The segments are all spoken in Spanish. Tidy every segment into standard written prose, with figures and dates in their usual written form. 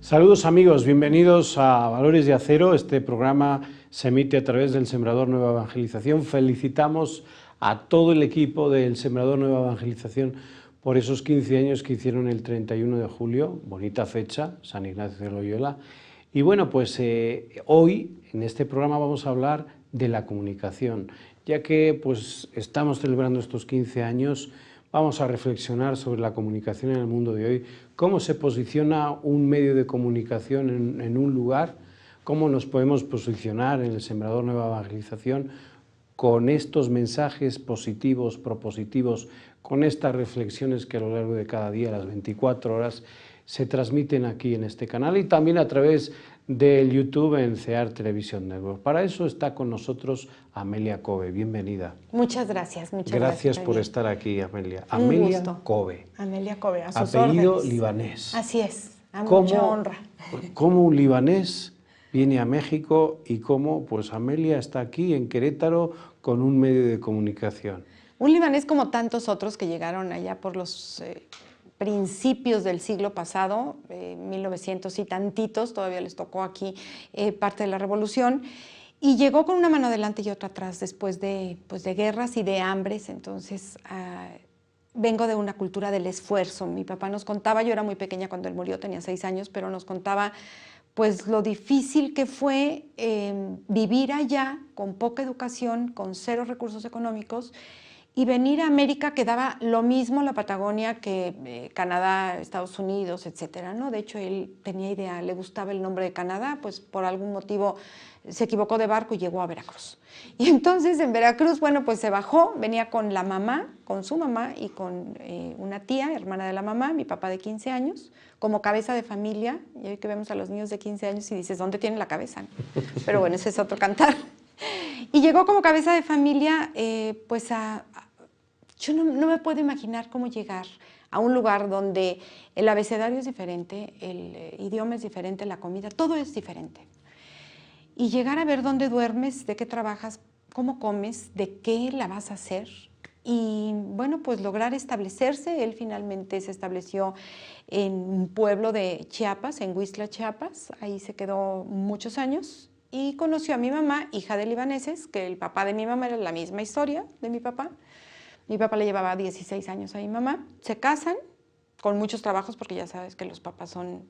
Saludos amigos, bienvenidos a Valores de Acero. Este programa se emite a través del Sembrador Nueva Evangelización. Felicitamos a todo el equipo del Sembrador Nueva Evangelización por esos 15 años que hicieron el 31 de julio, bonita fecha, San Ignacio de Loyola. Y bueno, pues hoy en este programa vamos a hablar de la comunicación, ya que pues estamos celebrando estos 15 años. Vamos a reflexionar sobre la comunicación en el mundo de hoy, cómo se posiciona un medio de comunicación en un lugar, cómo nos podemos posicionar en el Sembrador Nueva Evangelización con estos mensajes positivos, propositivos, con estas reflexiones que a lo largo de cada día, las 24 horas, se transmiten aquí en este canal y también a través del YouTube en CEAR Televisión Network. Para eso está con nosotros Amelia Cove. Bienvenida. Muchas gracias. Gracias por estar aquí, Amelia. Un Amelia gusto. Cove. Amelia Cove, a sus Apellido órdenes. libanés. Así es, a mucha honra. ¿Cómo un libanés viene a México y cómo pues Amelia está aquí en Querétaro con un medio de comunicación? Un libanés como tantos otros que llegaron allá por los principios del siglo pasado, 1900 y tantitos, todavía les tocó aquí parte de la revolución, y llegó con una mano adelante y otra atrás después de guerras y de hambres. Entonces vengo de una cultura del esfuerzo. Mi papá nos contaba, yo era muy pequeña cuando él murió, tenía 6 años, pero nos contaba pues lo difícil que fue vivir allá con poca educación, con 0 recursos económicos, y venir a América, que daba lo mismo la Patagonia que Canadá, Estados Unidos, etcétera, ¿no? De hecho, él tenía idea, le gustaba el nombre de Canadá, pues por algún motivo se equivocó de barco y llegó a Veracruz. Y entonces en Veracruz, bueno, pues se bajó, venía con la mamá, con su mamá y con una tía, hermana de la mamá, mi papá de 15 años, como cabeza de familia. Y hoy que vemos a los niños de 15 años y dices, ¿dónde tienen la cabeza? Pero bueno, ese es otro cantar. Y llegó como cabeza de familia, pues yo no me puedo imaginar cómo llegar a un lugar donde el abecedario es diferente, el idioma es diferente, la comida, todo es diferente. Y llegar a ver dónde duermes, de qué trabajas, cómo comes, de qué la vas a hacer. Y bueno, pues lograr establecerse. Él finalmente se estableció en un pueblo de Chiapas, en Huixtla, Chiapas. Ahí se quedó muchos años. Y conoció a mi mamá, hija de libaneses, que el papá de mi mamá era la misma historia de mi papá. Mi papá le llevaba 16 años a mi mamá. Se casan con muchos trabajos porque ya sabes que los papás son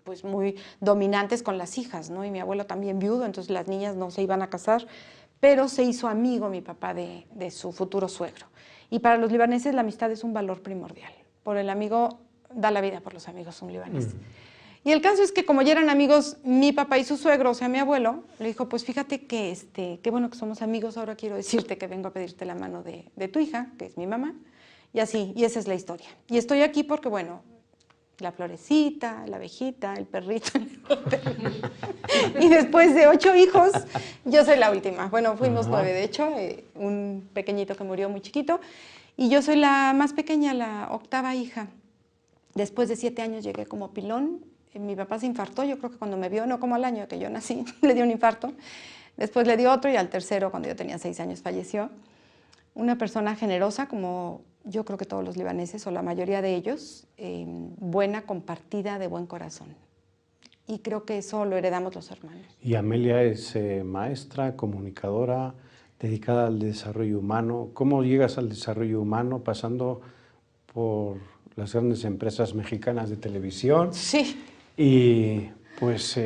pues muy dominantes con las hijas, ¿no? Y mi abuelo también viudo, entonces las niñas no se iban a casar, pero se hizo amigo mi papá de su futuro suegro. Y para los libaneses la amistad es un valor primordial. Por el amigo, da la vida por los amigos, un libanés. Y el caso es que como ya eran amigos mi papá y su suegro, o sea, mi abuelo, le dijo, pues fíjate que qué bueno que somos amigos, ahora quiero decirte que vengo a pedirte la mano de tu hija, que es mi mamá, y así, y esa es la historia. Y estoy aquí porque, bueno, la florecita, la abejita, el perrito, y después de 8 hijos, yo soy la última. Bueno, fuimos 9, de hecho, un pequeñito que murió muy chiquito, y yo soy la más pequeña, la 8ª hija. Después de 7 años llegué como pilón. Mi papá se infartó, yo creo que cuando me vio, no como al año que yo nací, le dio un infarto. Después le dio otro y al tercero, cuando yo tenía 6 años, falleció. Una persona generosa, como yo creo que todos los libaneses, o la mayoría de ellos, buena, compartida, de buen corazón. Y creo que eso lo heredamos los hermanos. Y Amelia es maestra, comunicadora, dedicada al desarrollo humano. ¿Cómo llegas al desarrollo humano pasando por las grandes empresas mexicanas de televisión? Sí. Y pues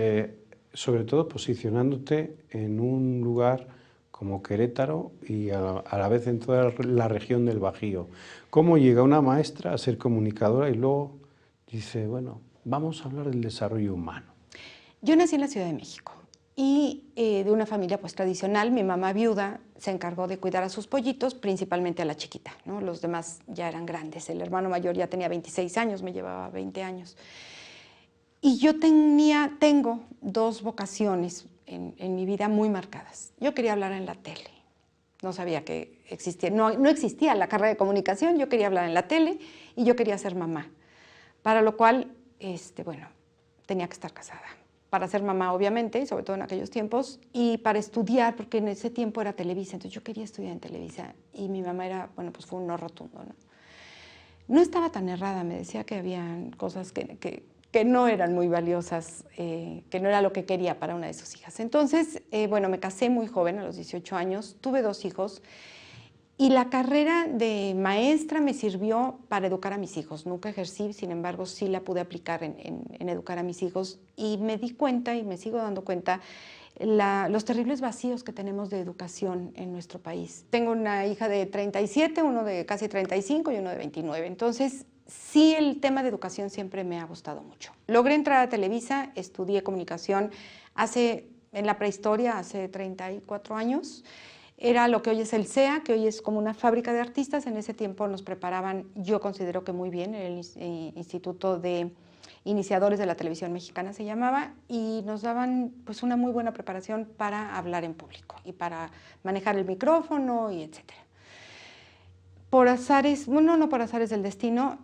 sobre todo posicionándote en un lugar como Querétaro y a la vez en toda la región del Bajío. ¿Cómo llega una maestra a ser comunicadora y luego dice, bueno, vamos a hablar del desarrollo humano? Yo nací en la Ciudad de México y de una familia pues tradicional. Mi mamá viuda se encargó de cuidar a sus pollitos, principalmente a la chiquita, ¿no? Los demás ya eran grandes. El hermano mayor ya tenía 26 años, me llevaba 20 años. Y yo tengo 2 vocaciones en mi vida muy marcadas. Yo quería hablar en la tele. No sabía que existía, no existía la carrera de comunicación, yo quería hablar en la tele y yo quería ser mamá. Para lo cual, bueno, tenía que estar casada. Para ser mamá, obviamente, sobre todo en aquellos tiempos, y para estudiar, porque en ese tiempo era Televisa, entonces yo quería estudiar en Televisa, y mi mamá era, bueno, pues fue un no rotundo, ¿no? No estaba tan errada, me decía que habían cosas que que no eran muy valiosas, que no era lo que quería para una de sus hijas. Entonces, bueno, me casé muy joven, a los 18 años, tuve 2 hijos, y la carrera de maestra me sirvió para educar a mis hijos. Nunca ejercí, sin embargo, sí la pude aplicar en educar a mis hijos, y me di cuenta, y me sigo dando cuenta, los terribles vacíos que tenemos de educación en nuestro país. Tengo una hija de 37, uno de casi 35 y uno de 29. Entonces, sí, el tema de educación siempre me ha gustado mucho. Logré entrar a Televisa, estudié comunicación en la prehistoria, hace 34 años. Era lo que hoy es el CEA, que hoy es como una fábrica de artistas. En ese tiempo nos preparaban, yo considero que muy bien, el Instituto de Iniciadores de la Televisión Mexicana se llamaba, y nos daban pues una muy buena preparación para hablar en público y para manejar el micrófono y etcétera. Por azares, bueno, no por azares del destino,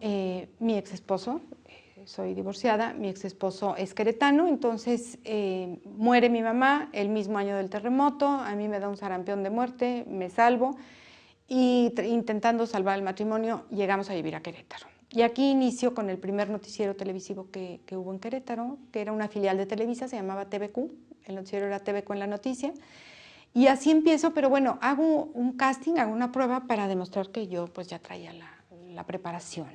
mi ex esposo, soy divorciada, mi ex esposo es queretano, entonces muere mi mamá el mismo año del terremoto, a mí me da un sarampión de muerte, me salvo, y intentando salvar el matrimonio llegamos a vivir a Querétaro. Y aquí inicio con el primer noticiero televisivo que hubo en Querétaro, que era una filial de Televisa, se llamaba TVQ, el noticiero era TVQ en la noticia. Y así empiezo, pero bueno, hago un casting, hago una prueba para demostrar que yo pues ya traía la preparación.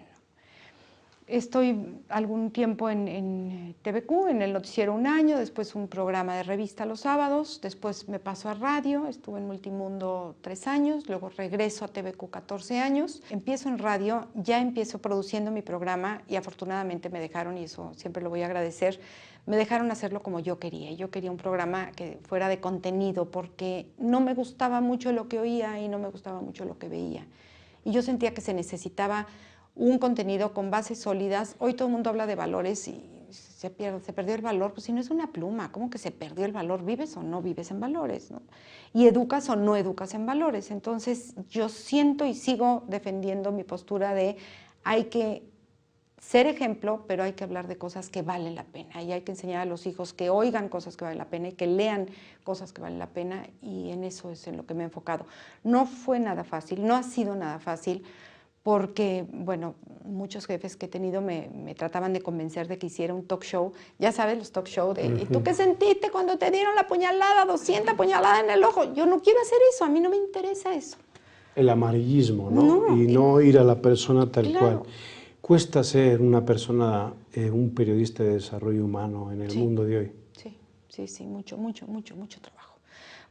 Estoy algún tiempo en TVQ, en el noticiero un año, después un programa de revista los sábados, después me paso a radio, estuve en Multimundo 3 años, luego regreso a TVQ 14 años, empiezo en radio, ya empiezo produciendo mi programa y afortunadamente me dejaron, y eso siempre lo voy a agradecer, me dejaron hacerlo como yo quería. Yo quería un programa que fuera de contenido porque no me gustaba mucho lo que oía y no me gustaba mucho lo que veía. Y yo sentía que se necesitaba un contenido con bases sólidas. Hoy todo el mundo habla de valores y se perdió el valor. Pues si no es una pluma, ¿cómo que se perdió el valor? ¿Vives o no vives en valores, ¿no? Y educas o no educas en valores. Entonces yo siento y sigo defendiendo mi postura de hay que ser ejemplo, pero hay que hablar de cosas que valen la pena, y hay que enseñar a los hijos que oigan cosas que valen la pena y que lean cosas que valen la pena, y en eso es en lo que me he enfocado. No fue nada fácil, no ha sido nada fácil, porque, bueno, muchos jefes que he tenido me trataban de convencer de que hiciera un talk show. Ya sabes, los talk show de, ¿y tú qué sentiste cuando te dieron la puñalada, 200 puñaladas en el ojo? Yo no quiero hacer eso, a mí no me interesa eso. El amarillismo, ¿no? Y no ir a la persona tal cual. Cuesta ser una persona, un periodista de desarrollo humano en el mundo de hoy. Sí, mucho trabajo.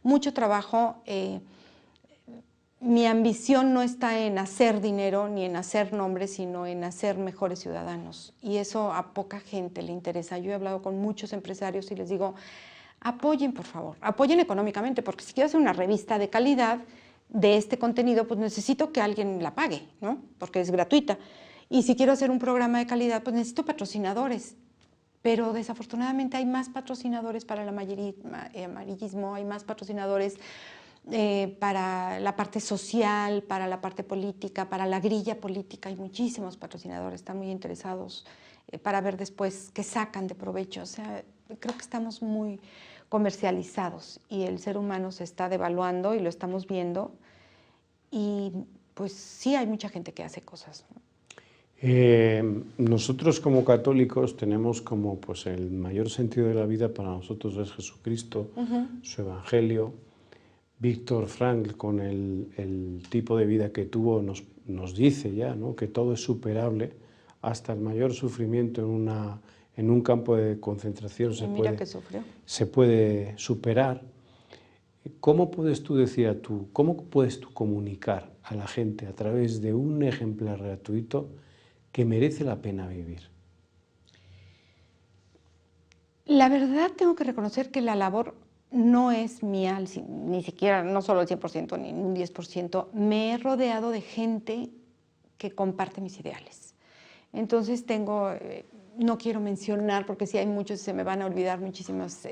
Mucho trabajo. Mi ambición no está en hacer dinero ni en hacer nombre, sino en hacer mejores ciudadanos. Y eso a poca gente le interesa. Yo he hablado con muchos empresarios y les digo, apoyen, por favor, apoyen económicamente, porque si quiero hacer una revista de calidad de este contenido, pues necesito que alguien la pague, ¿no? Porque es gratuita. Y si quiero hacer un programa de calidad, pues necesito patrocinadores. Pero desafortunadamente hay más patrocinadores para el amarillismo, hay más patrocinadores para la parte social, para la parte política, para la grilla política. Hay muchísimos patrocinadores, están muy interesados para ver después qué sacan de provecho. O sea, creo que estamos muy comercializados y el ser humano se está devaluando y lo estamos viendo. Y pues sí hay mucha gente que hace cosas, ¿no? Nosotros como católicos tenemos como pues el mayor sentido de la vida para nosotros es Jesucristo, su evangelio. Víctor Frankl, con el tipo de vida que tuvo, nos dice ya, ¿no?, que todo es superable, hasta el mayor sufrimiento en un campo de concentración se puede superar. ¿Cómo puedes tú cómo puedes tú comunicar a la gente a través de un ejemplar gratuito que merece la pena vivir? La verdad, tengo que reconocer que la labor no es mía, ni siquiera, no solo el 100%, ni un 10%. Me he rodeado de gente que comparte mis ideales. Entonces no quiero mencionar, porque sí hay muchos, se me van a olvidar muchísimas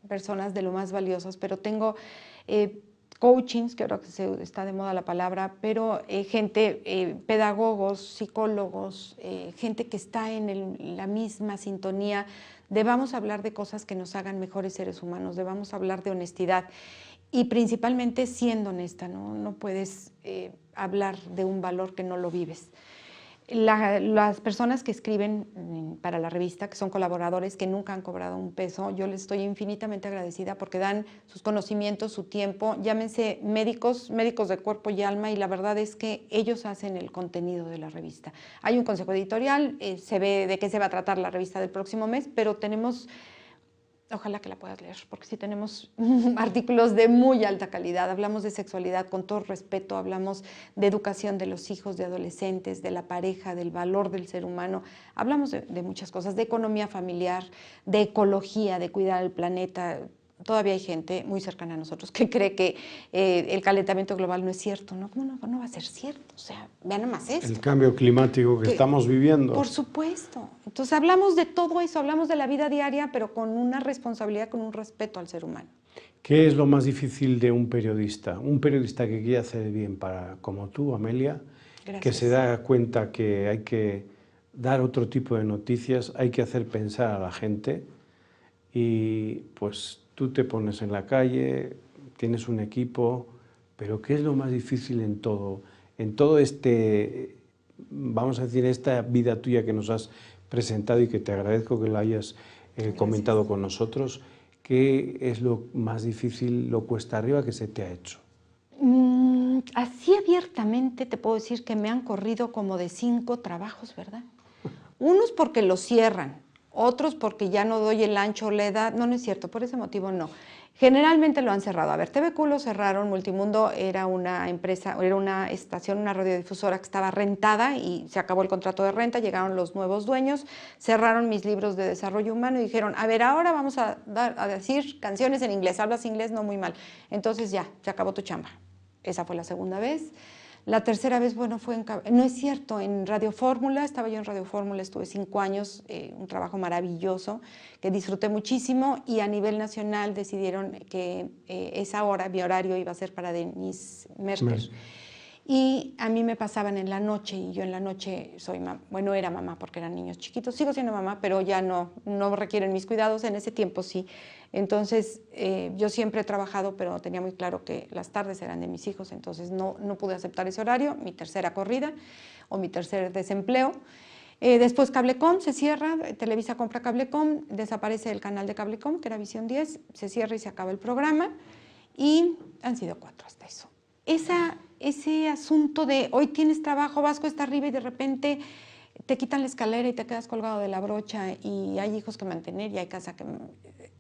personas de lo más valiosas, pero tengo coachings, que ahora está de moda la palabra, pero gente, pedagogos, psicólogos, gente que está en la misma sintonía de vamos a hablar de cosas que nos hagan mejores seres humanos, de vamos a hablar de honestidad y principalmente siendo honesta, ¿no? No puedes hablar de un valor que no lo vives. Las personas que escriben para la revista, que son colaboradores, que nunca han cobrado un peso, yo les estoy infinitamente agradecida porque dan sus conocimientos, su tiempo, llámense médicos de cuerpo y alma, y la verdad es que ellos hacen el contenido de la revista. Hay un consejo editorial, se ve de qué se va a tratar la revista del próximo mes, pero tenemos... Ojalá que la puedas leer, porque sí tenemos artículos de muy alta calidad. Hablamos de sexualidad con todo respeto, hablamos de educación de los hijos, de adolescentes, de la pareja, del valor del ser humano. Hablamos de muchas cosas, de economía familiar, de ecología, de cuidar el planeta. Todavía hay gente muy cercana a nosotros que cree que el calentamiento global no es cierto, ¿no? ¿Cómo no va a ser cierto? O sea, vean nomás esto. El cambio climático que estamos viviendo. Por supuesto. Entonces hablamos de todo eso, hablamos de la vida diaria, pero con una responsabilidad, con un respeto al ser humano. ¿Qué es lo más difícil de un periodista? Un periodista que quiere hacer bien como tú, Amelia, Gracias. Que se da cuenta que hay que dar otro tipo de noticias, hay que hacer pensar a la gente y pues tú te pones en la calle, tienes un equipo, pero ¿qué es lo más difícil en todo este, vamos a decir, esta vida tuya que nos has presentado y que te agradezco que lo hayas comentado con nosotros? ¿Qué es lo más difícil, lo cuesta arriba que se te ha hecho? Así abiertamente te puedo decir que me han corrido como de 5 trabajos, ¿verdad? Unos porque los cierran, otros porque ya no doy el ancho o la edad. No, no es cierto, por ese motivo no. Generalmente lo han cerrado. A ver, TVQ lo cerraron, Multimundo era una empresa, era una estación, una radiodifusora que estaba rentada y se acabó el contrato de renta, llegaron los nuevos dueños, cerraron mis libros de desarrollo humano y dijeron, a ver, ahora vamos a decir canciones en inglés, hablas inglés, no muy mal. Entonces ya, se acabó tu chamba. Esa fue la segunda vez. La tercera vez, bueno, no es cierto, en Radio Fórmula, estaba yo en Radio Fórmula, estuve 5 años, un trabajo maravilloso, que disfruté muchísimo, y a nivel nacional decidieron que esa hora, mi horario, iba a ser para Denise Merker. Y a mí me pasaban en la noche, y yo en la noche soy mamá, bueno, era mamá porque eran niños chiquitos, sigo siendo mamá, pero ya no requieren mis cuidados, en ese tiempo sí. Entonces, yo siempre he trabajado, pero tenía muy claro que las tardes eran de mis hijos, entonces no pude aceptar ese horario, mi tercera corrida o mi tercer desempleo. Después Cablecom se cierra, Televisa compra Cablecom, desaparece el canal de Cablecom, que era Visión 10, se cierra y se acaba el programa, y han sido 4 hasta eso. Ese asunto de hoy tienes trabajo, vas cuesta arriba y de repente te quitan la escalera y te quedas colgado de la brocha y hay hijos que mantener y hay casa que...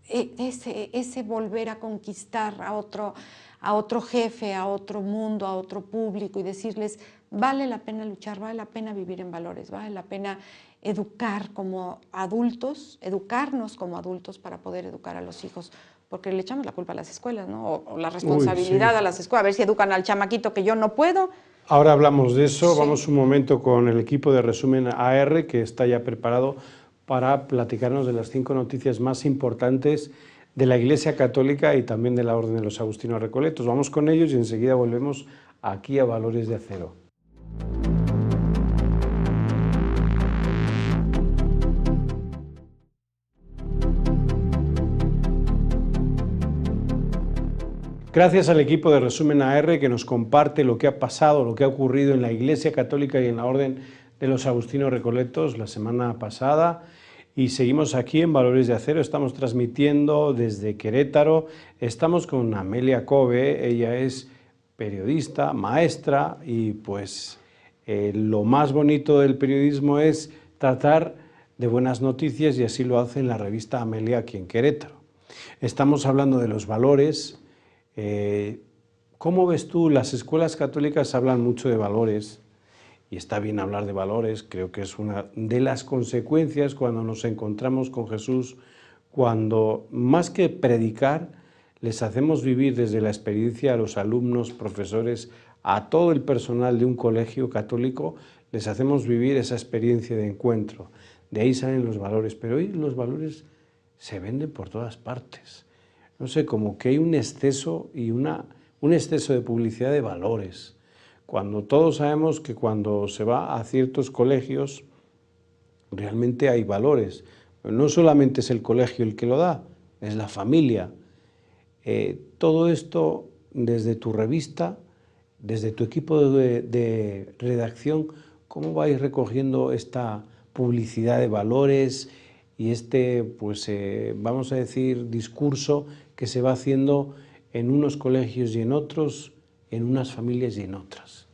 Ese volver a conquistar a otro jefe, a otro mundo, a otro público y decirles, vale la pena luchar, vale la pena vivir en valores, vale la pena educar como adultos, educarnos como adultos para poder educar a los hijos, porque le echamos la culpa a las escuelas, ¿no? O la responsabilidad a las escuelas, a ver si educan al chamaquito que yo no puedo. Ahora hablamos de eso, sí. Vamos un momento con el equipo de Resumen AR, que está ya preparado para platicarnos de las 5 noticias más importantes de la Iglesia Católica y también de la Orden de los Agustinos Recoletos. Vamos con ellos y enseguida volvemos aquí a Valores de Acero. Gracias al equipo de Resumen AR que nos comparte lo que ha pasado, lo que ha ocurrido en la Iglesia Católica y en la Orden de los Agustinos Recoletos la semana pasada. Y seguimos aquí en Valores de Acero, estamos transmitiendo desde Querétaro, estamos con Amelia Cove, ella es periodista, maestra y pues lo más bonito del periodismo es tratar de buenas noticias y así lo hace en la revista Amelia aquí en Querétaro. Estamos hablando de los valores. ¿Cómo ves tú? Las escuelas católicas hablan mucho de valores. Y está bien hablar de valores, creo que es una de las consecuencias cuando nos encontramos con Jesús, cuando más que predicar, les hacemos vivir desde la experiencia a los alumnos, profesores, a todo el personal de un colegio católico, les hacemos vivir esa experiencia de encuentro. De ahí salen los valores, pero hoy los valores se venden por todas partes. No sé, como que hay un exceso y un exceso de publicidad de valores. Cuando todos sabemos que cuando se va a ciertos colegios realmente hay valores. No solamente es el colegio el que lo da, es la familia. Todo esto desde tu revista, desde tu equipo de redacción, ¿Cómo vais recogiendo esta publicidad de valores y este, pues, vamos a decir, discurso que se va haciendo en unos colegios y en otros, en unas familias y en otras?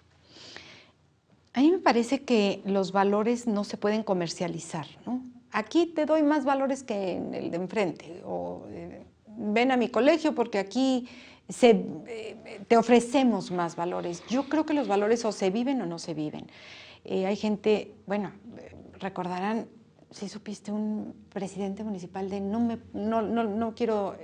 A mí me parece que los valores no se pueden comercializar, ¿no? Aquí te doy más valores que en el de enfrente, o ven a mi colegio porque aquí te ofrecemos más valores. Yo creo que los valores o se viven o no se viven. Hay gente, bueno, recordarán, si supiste, un presidente municipal de, no quiero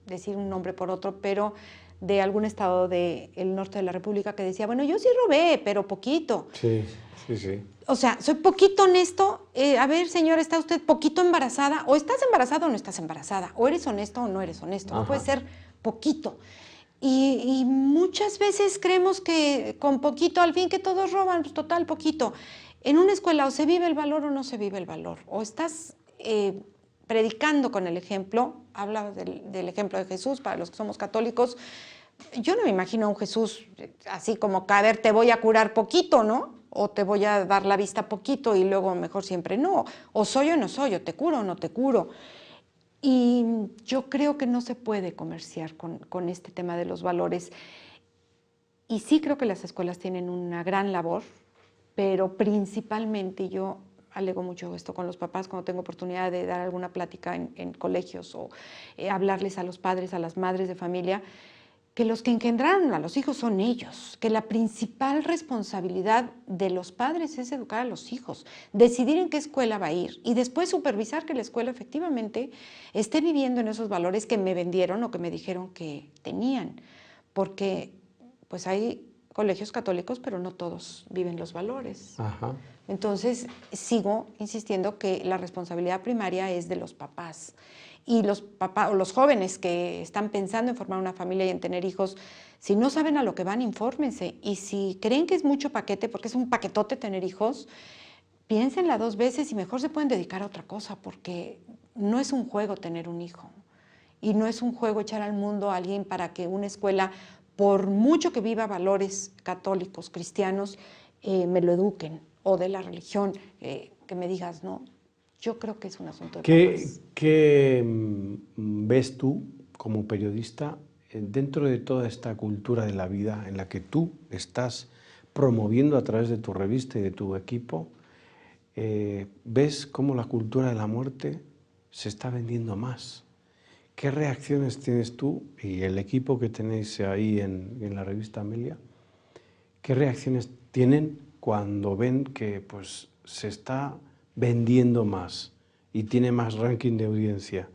decir un nombre por otro, pero de algún estado del norte de la República que decía, bueno, yo sí robé, pero poquito. Sí, sí, sí. O sea, soy poquito honesto. A ver, señora, ¿está usted poquito embarazada? O estás embarazada o no estás embarazada. O eres honesto o no eres honesto. No puede ser poquito. Y muchas veces creemos que con poquito, al fin que todos roban, pues total, poquito. En una escuela o se vive el valor o no se vive el valor. O estás predicando con el ejemplo, habla del ejemplo de Jesús para los que somos católicos. Yo no me imagino a un Jesús así como que, a ver, te voy a curar poquito, ¿no? O te voy a dar la vista poquito y luego mejor siempre no. O soy o no soy, o te curo o no te curo. Y yo creo que no se puede comerciar con este tema de los valores. Y sí creo que las escuelas tienen una gran labor, pero principalmente yo alego mucho esto con los papás cuando tengo oportunidad de dar alguna plática en colegios o hablarles a los padres, a las madres de familia, que los que engendraron a los hijos son ellos, que la principal responsabilidad de los padres es educar a los hijos, decidir en qué escuela va a ir y después supervisar que la escuela efectivamente esté viviendo en esos valores que me vendieron o que me dijeron que tenían, porque pues hay colegios católicos, pero no todos viven los valores. Ajá. Entonces, sigo insistiendo que la responsabilidad primaria es de los papás. Y los papás o los jóvenes que están pensando en formar una familia y en tener hijos, si no saben a lo que van, infórmense. Y si creen que es mucho paquete, porque es un paquetote tener hijos, piénsenla 2 veces y mejor se pueden dedicar a otra cosa, porque no es un juego tener un hijo. Y no es un juego echar al mundo a alguien para que una escuela, por mucho que viva valores católicos, cristianos, me lo eduquen, o de la religión, que me digas, no, yo creo que es un asunto de papás. ¿Qué ves tú como periodista dentro de toda esta cultura de la vida en la que tú estás promoviendo a través de tu revista y de tu equipo? ¿Ves cómo la cultura de la muerte se está vendiendo más? ¿Qué reacciones tienes tú y el equipo que tenéis ahí en la revista Amelia? ¿Qué reacciones tienen cuando ven que pues, se está vendiendo más y tiene más ranking de audiencia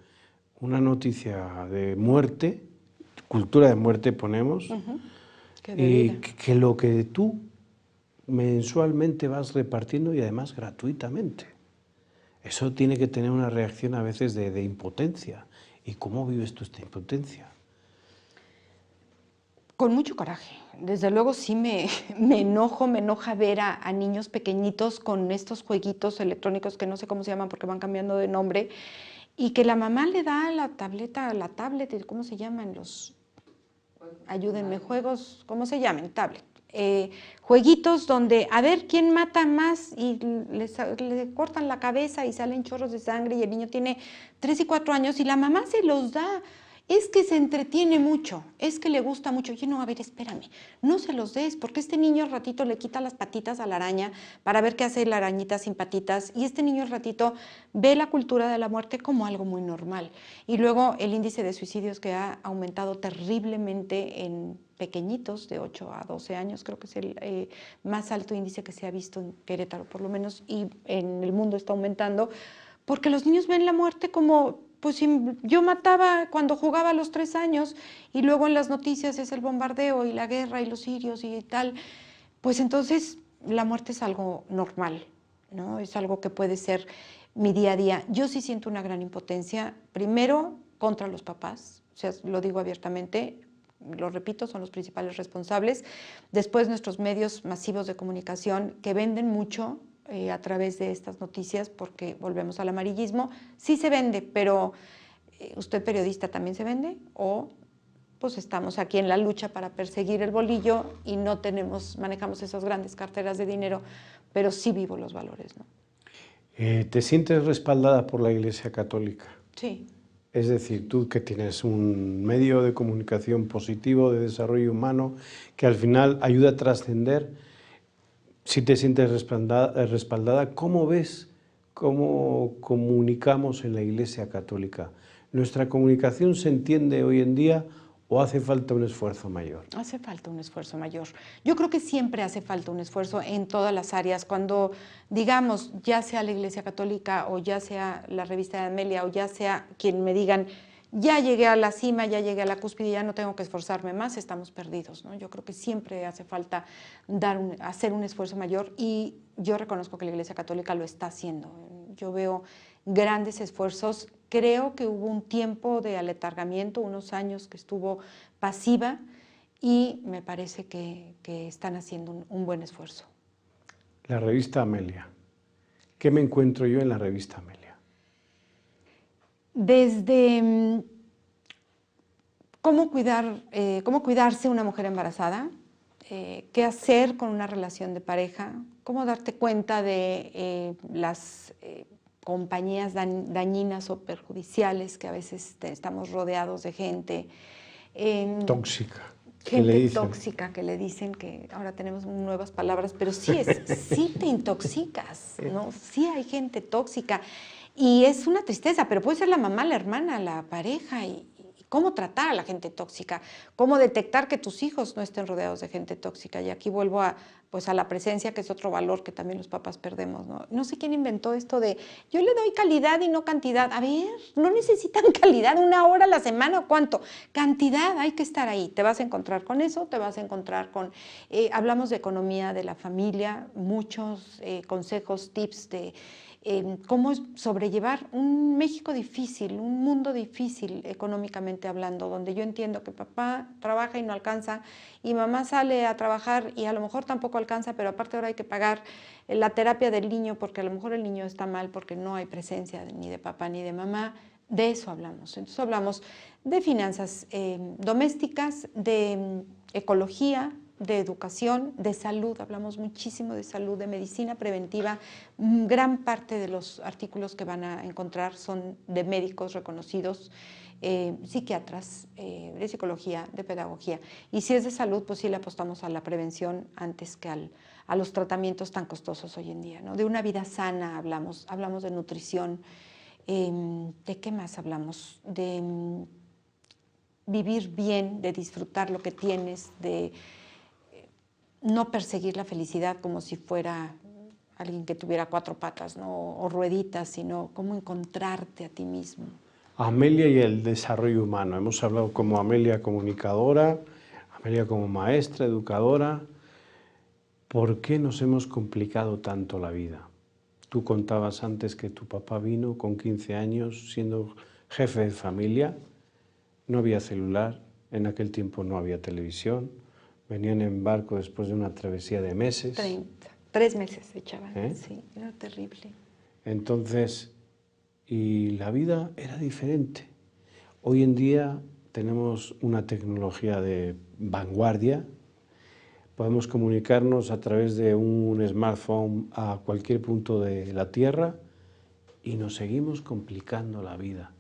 una noticia de muerte, cultura de muerte ponemos, y que lo que tú mensualmente vas repartiendo y además gratuitamente? Eso tiene que tener una reacción a veces de impotencia. ¿Y cómo vives tú esta impotencia? Con mucho coraje. Desde luego sí me enoja ver a niños pequeñitos con estos jueguitos electrónicos que no sé cómo se llaman porque van cambiando de nombre y que la mamá le da la tablet, ¿cómo se llaman los? Ayúdenme, juegos, ¿cómo se llaman? Tablet. Jueguitos donde a ver quién mata más y le cortan la cabeza y salen chorros de sangre y el niño tiene 3 y 4 años y la mamá se los da. Es que se entretiene mucho, es que le gusta mucho. Yo no, a ver, espérame, no se los des, porque este niño al ratito le quita las patitas a la araña para ver qué hace la arañita sin patitas, y este niño al ratito ve la cultura de la muerte como algo muy normal. Y luego el índice de suicidios que ha aumentado terriblemente en pequeñitos de 8 a 12 años, creo que es el más alto índice que se ha visto en Querétaro por lo menos, y en el mundo está aumentando, porque los niños ven la muerte como, pues si yo mataba cuando jugaba a los 3 años y luego en las noticias es el bombardeo y la guerra y los sirios y tal, pues entonces la muerte es algo normal, ¿no? Es algo que puede ser mi día a día. Yo sí siento una gran impotencia, primero contra los papás, o sea, lo digo abiertamente, lo repito, son los principales responsables. Después nuestros medios masivos de comunicación que venden mucho a través de estas noticias, porque volvemos al amarillismo, sí se vende, pero ¿usted periodista también se vende? ¿O pues estamos aquí en la lucha para perseguir el bolillo y no manejamos esas grandes carteras de dinero, pero sí vivo los valores, ¿no? ¿Te sientes respaldada por la Iglesia Católica? Sí. Es decir, tú que tienes un medio de comunicación positivo, de desarrollo humano, que al final ayuda a trascender, si te sientes respaldada, ¿cómo ves cómo comunicamos en la Iglesia Católica? ¿Nuestra comunicación se entiende hoy en día o hace falta un esfuerzo mayor? Hace falta un esfuerzo mayor. Yo creo que siempre hace falta un esfuerzo en todas las áreas. Cuando, digamos, ya sea la Iglesia Católica o ya sea la revista de Amelia o ya sea quien me digan, ya llegué a la cima, ya llegué a la cúspide, ya no tengo que esforzarme más, estamos perdidos, ¿no? Yo creo que siempre hace falta hacer un esfuerzo mayor y yo reconozco que la Iglesia Católica lo está haciendo. Yo veo grandes esfuerzos. Creo que hubo un tiempo de aletargamiento, unos años que estuvo pasiva y me parece que están haciendo un buen esfuerzo. La revista Amelia. ¿Qué me encuentro yo en la revista Amelia? Desde cómo cuidarse una mujer embarazada, qué hacer con una relación de pareja, cómo darte cuenta de las compañías dañinas o perjudiciales que a veces estamos rodeados de gente. Tóxica. Gente tóxica que le dicen que ahora tenemos nuevas palabras, pero sí te intoxicas, ¿no? Sí hay gente tóxica y es una tristeza, pero puede ser la mamá, la hermana, la pareja y cómo tratar a la gente tóxica, cómo detectar que tus hijos no estén rodeados de gente tóxica. Y aquí vuelvo a la presencia, que es otro valor que también los papás perdemos, ¿no? No sé quién inventó esto de yo le doy calidad y no cantidad. A ver, no necesitan calidad, 1 hora a la semana o cuánto. Cantidad, hay que estar ahí. Te vas a encontrar con eso, te vas a encontrar con... hablamos de economía de la familia, muchos consejos, tips de... cómo sobrellevar un México difícil, un mundo difícil económicamente hablando, donde yo entiendo que papá trabaja y no alcanza y mamá sale a trabajar y a lo mejor tampoco alcanza, pero aparte ahora hay que pagar la terapia del niño porque a lo mejor el niño está mal porque no hay presencia ni de papá ni de mamá. De eso hablamos. Entonces hablamos de finanzas domésticas, de ecología, de educación, de salud, hablamos muchísimo de salud, de medicina preventiva. Gran parte de los artículos que van a encontrar son de médicos reconocidos, psiquiatras, de psicología, de pedagogía. Y si es de salud, pues sí le apostamos a la prevención antes que a los tratamientos tan costosos hoy en día, ¿no? De una vida sana hablamos de nutrición. ¿De qué más hablamos? De vivir bien, de disfrutar lo que tienes, de no perseguir la felicidad como si fuera alguien que tuviera 4 patas, ¿no? O rueditas, sino cómo encontrarte a ti mismo. Amelia y el desarrollo humano. Hemos hablado como Amelia comunicadora, Amelia como maestra, educadora. ¿Por qué nos hemos complicado tanto la vida? Tú contabas antes que tu papá vino con 15 años siendo jefe de familia. No había celular, en aquel tiempo no había televisión. Venían en barco después de una travesía de meses. 3 meses se echaban, sí, era terrible. Entonces, y la vida era diferente. Hoy en día tenemos una tecnología de vanguardia. Podemos comunicarnos a través de un smartphone a cualquier punto de la Tierra y nos seguimos complicando la vida.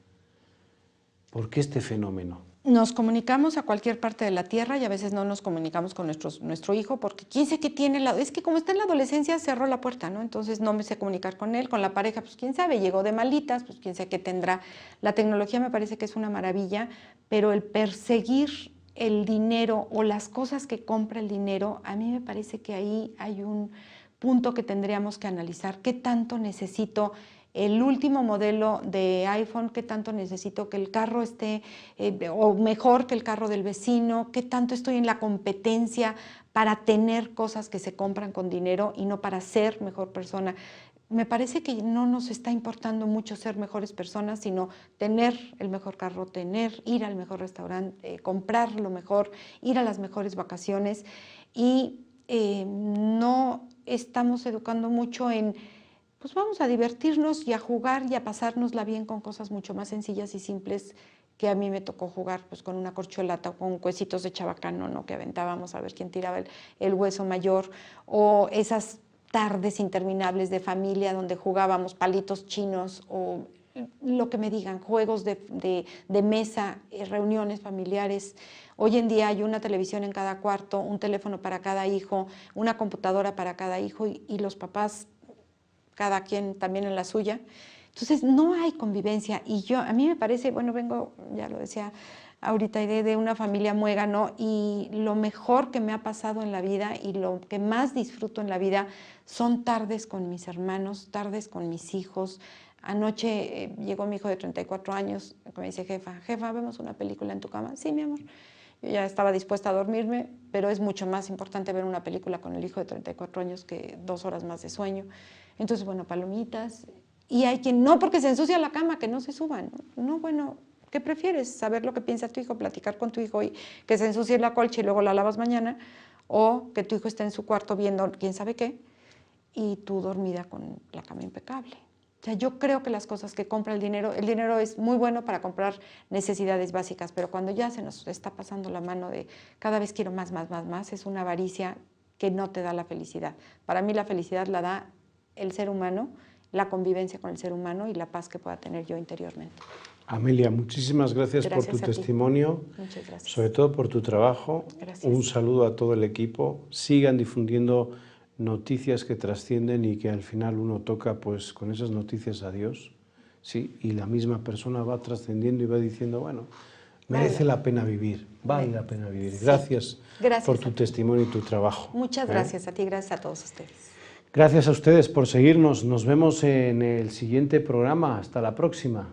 ¿Por qué este fenómeno? Nos comunicamos a cualquier parte de la Tierra y a veces no nos comunicamos con nuestro hijo porque quién sé qué tiene, es que como está en la adolescencia cerró la puerta, ¿no? Entonces no me sé comunicar con él, con la pareja, pues quién sabe, llegó de malitas, pues quién sabe qué tendrá. La tecnología me parece que es una maravilla, pero el perseguir el dinero o las cosas que compra el dinero, a mí me parece que ahí hay un punto que tendríamos que analizar. ¿Qué tanto necesito el último modelo de iPhone? ¿Qué tanto necesito que el carro esté o mejor que el carro del vecino? ¿Qué tanto estoy en la competencia para tener cosas que se compran con dinero y no para ser mejor persona? Me parece que no nos está importando mucho ser mejores personas, sino tener el mejor carro, ir al mejor restaurante, comprar lo mejor, ir a las mejores vacaciones y no estamos educando mucho en pues vamos a divertirnos y a jugar y a pasárnosla bien con cosas mucho más sencillas y simples que a mí me tocó jugar pues con una corcholata o con huesitos de chabacano, ¿no? Que aventábamos a ver quién tiraba el hueso mayor, o esas tardes interminables de familia donde jugábamos palitos chinos o lo que me digan, juegos de mesa, reuniones familiares. Hoy en día hay una televisión en cada cuarto, un teléfono para cada hijo, una computadora para cada hijo y los papás, cada quien también en la suya. Entonces no hay convivencia y a mí me parece, bueno, vengo, ya lo decía ahorita, de una familia muégano y lo mejor que me ha pasado en la vida y lo que más disfruto en la vida son tardes con mis hermanos, tardes con mis hijos. Anoche llegó mi hijo de 34 años que me dice, jefa, ¿vemos una película en tu cama? Sí, mi amor. Yo ya estaba dispuesta a dormirme, pero es mucho más importante ver una película con el hijo de 34 años que 2 horas más de sueño. Entonces, bueno, palomitas. Y hay quien, no, porque se ensucia la cama, que no se suban. No, bueno, ¿qué prefieres? ¿Saber lo que piensa tu hijo, platicar con tu hijo y que se ensucie la colcha y luego la lavas mañana? ¿O que tu hijo esté en su cuarto viendo quién sabe qué y tú dormida con la cama impecable? O sea, yo creo que las cosas que compra el dinero es muy bueno para comprar necesidades básicas, pero cuando ya se nos está pasando la mano de cada vez quiero más, es una avaricia que no te da la felicidad. Para mí la felicidad la da el ser humano, la convivencia con el ser humano y la paz que pueda tener yo interiormente. Amelia, muchísimas gracias por tu testimonio, muchas gracias. Sobre todo por tu trabajo. Gracias. Un saludo a todo el equipo. Sigan difundiendo noticias que trascienden y que al final uno toca pues con esas noticias a Dios, ¿sí? Y la misma persona va trascendiendo y va diciendo, bueno, merece la pena vivir, vale la pena vivir. Sí. Gracias por tu testimonio y tu trabajo. Muchas gracias a ti, gracias a todos ustedes. Gracias a ustedes por seguirnos. Nos vemos en el siguiente programa. Hasta la próxima.